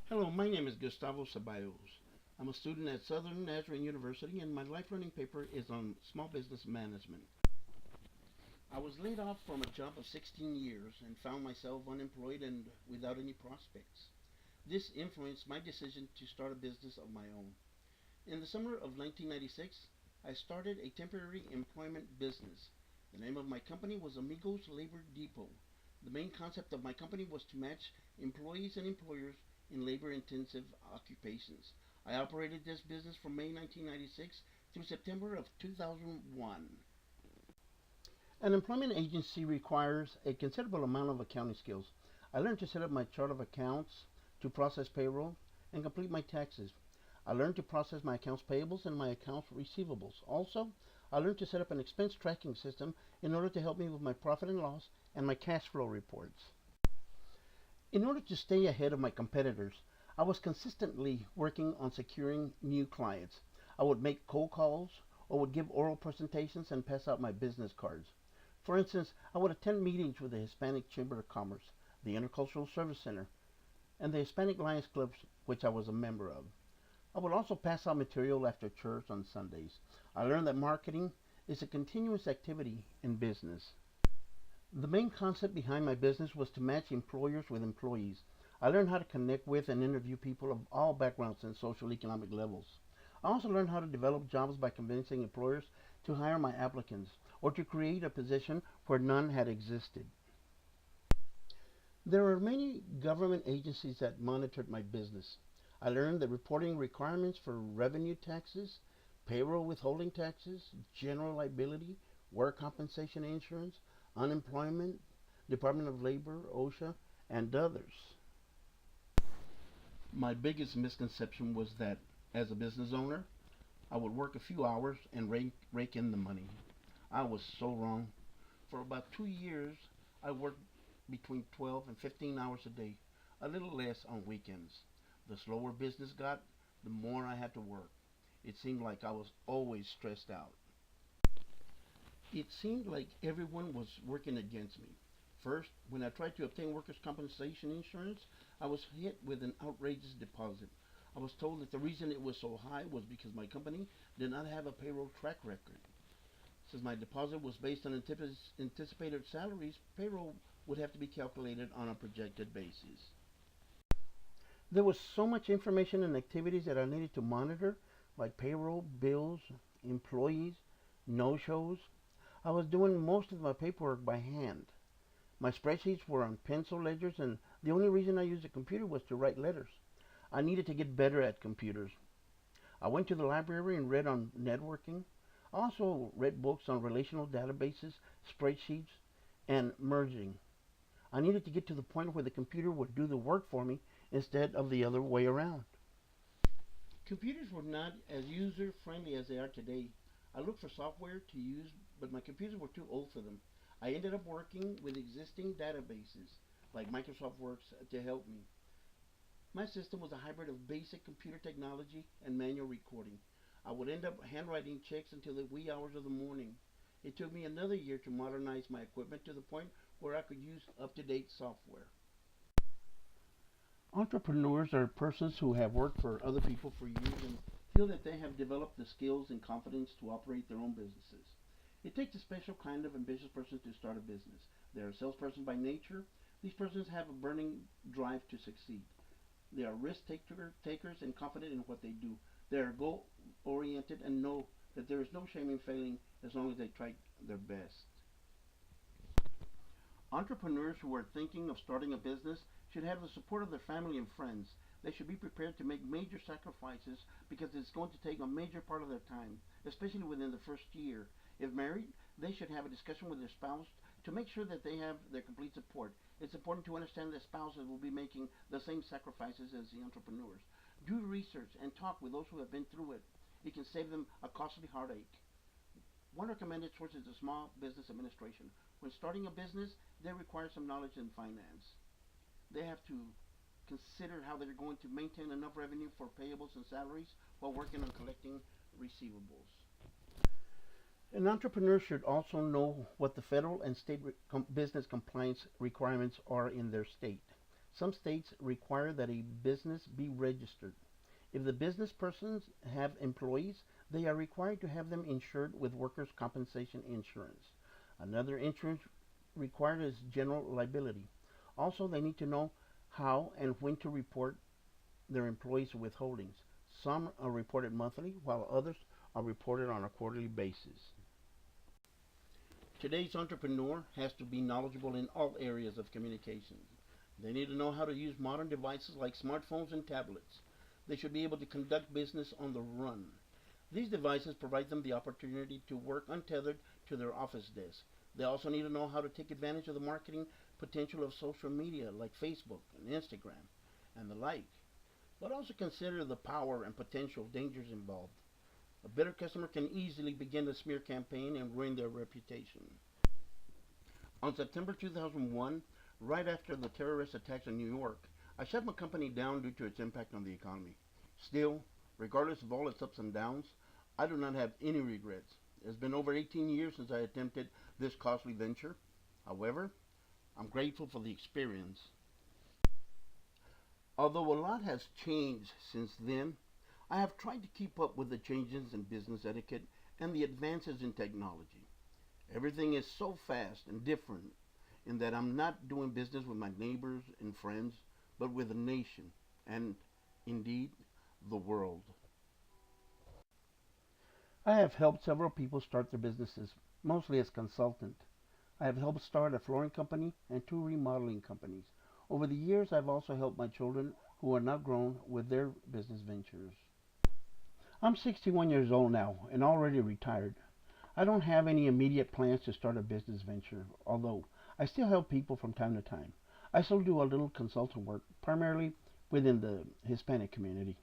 Hello, my name is Gustavo Ceballos. I'm a student at Southern Nazarene University, and my life learning paper is on small business management. I was laid off from a job of 16 years and found myself unemployed and without any prospects. This influenced my decision to start a business of my own. In the summer of 1996, I started a temporary employment business. The name of my company was Amigos Labor Depot. The main concept of my company was to match employees and employers in labor intensive occupations. I operated this business from May 1996 through September of 2001. An employment agency requires a considerable amount of accounting skills. I learned to set up my chart of accounts, to process payroll, and complete my taxes. I learned to process my accounts payables and my accounts receivables. Also, I learned to set up an expense tracking system in order to help me with my profit and loss and my cash flow reports. In order to stay ahead of my competitors, I was consistently working on securing new clients. I would make cold calls or would give oral presentations and pass out my business cards. For instance, I would attend meetings with the Hispanic Chamber of Commerce, the Intercultural Service Center, and the Hispanic Lions Club, which I was a member of. I would also pass out material after church on Sundays. I learned that marketing is a continuous activity in business. The main concept behind my business was to match employers with employees. I learned how to connect with and interview people of all backgrounds and social economic levels. I also learned how to develop jobs by convincing employers to hire my applicants or to create a position where none had existed. There are many government agencies that monitored my business. I learned the reporting requirements for revenue taxes, payroll withholding taxes, general liability, work compensation insurance, unemployment, Department of Labor, OSHA, and others. My biggest misconception was that as a business owner, I would work a few hours and rake in the money. I was so wrong. For about 2 years, I worked between 12 and 15 hours a day, a little less on weekends. The slower business got, the more I had to work. It seemed like I was always stressed out. It seemed like everyone was working against me. First, when I tried to obtain workers' compensation insurance, I was hit with an outrageous deposit. I was told that the reason it was so high was because my company did not have a payroll track record. Since my deposit was based on anticipated salaries, payroll would have to be calculated on a projected basis. There was so much information and activities that I needed to monitor, like payroll, bills, employees, no shows. I was doing most of my paperwork by hand. My spreadsheets were on pencil ledgers, and the only reason I used a computer was to write letters. I needed to get better at computers. I went to the library and read on networking. I also read books on relational databases, spreadsheets, and merging. I needed to get to the point where the computer would do the work for me instead of the other way around. Computers were not as user friendly as they are today. I looked for software to use, but my computers were too old for them. I ended up working with existing databases like Microsoft Works to help me. My system was a hybrid of basic computer technology and manual recording. I would end up handwriting checks until the wee hours of the morning. It took me another year to modernize my equipment to the point where I could use up to date software. Entrepreneurs are persons who have worked for other people for years and feel that they have developed the skills and confidence to operate their own businesses. It takes a special kind of ambitious person to start a business. They are salespersons by nature. These persons have a burning drive to succeed. They are takers and confident in what they do. They are goal oriented and know that there is no shame in failing as long as they try their best. Entrepreneurs who are thinking of starting a business should have the support of their family and friends. They should be prepared to make major sacrifices because it's going to take a major part of their time, especially within the first year. If married, they should have a discussion with their spouse to make sure that they have their complete support. It's important to understand that spouses will be making the same sacrifices as the entrepreneurs. Do research and talk with those who have been through it. It can save them a costly heartache. One recommended source is the Small Business Administration. When starting a business, they require some knowledge in finance. They have to consider how they're going to maintain enough revenue for payables and salaries while working on collecting receivables. An entrepreneur should also know what the federal and state business compliance requirements are in their state. Some states require that a business be registered. If the business persons have employees, they are required to have them insured with workers' compensation insurance. Another insurance required is general liability. Also, they need to know how and when to report their employees' withholdings. Some are reported monthly, while others are reported on a quarterly basis. Today's entrepreneur has to be knowledgeable in all areas of communication. They need to know how to use modern devices like smartphones and tablets. They should be able to conduct business on the run. These devices provide them the opportunity to work untethered to their office desk. They also need to know how to take advantage of the marketing potential of social media like Facebook and Instagram and the like, but also consider the power and potential dangers involved. A bitter customer can easily begin a smear campaign and ruin their reputation. On September 2001, right after the terrorist attacks in New York, I shut my company down due to its impact on the economy. Still, regardless of all its ups and downs, I do not have any regrets. It's been over 18 years since I attempted this costly venture. However, I'm grateful for the experience. Although a lot has changed since then, I have tried to keep up with the changes in business etiquette and the advances in technology. Everything is so fast and different in that I'm not doing business with my neighbors and friends, but with the nation and, indeed, the world. I have helped several people start their businesses, mostly as consultant. I have helped start a flooring company and two remodeling companies. Over the years, I've also helped my children who are now grown with their business ventures. I'm 61 years old now and already retired. I don't have any immediate plans to start a business venture, although I still help people from time to time. I still do a little consultant work, primarily within the Hispanic community.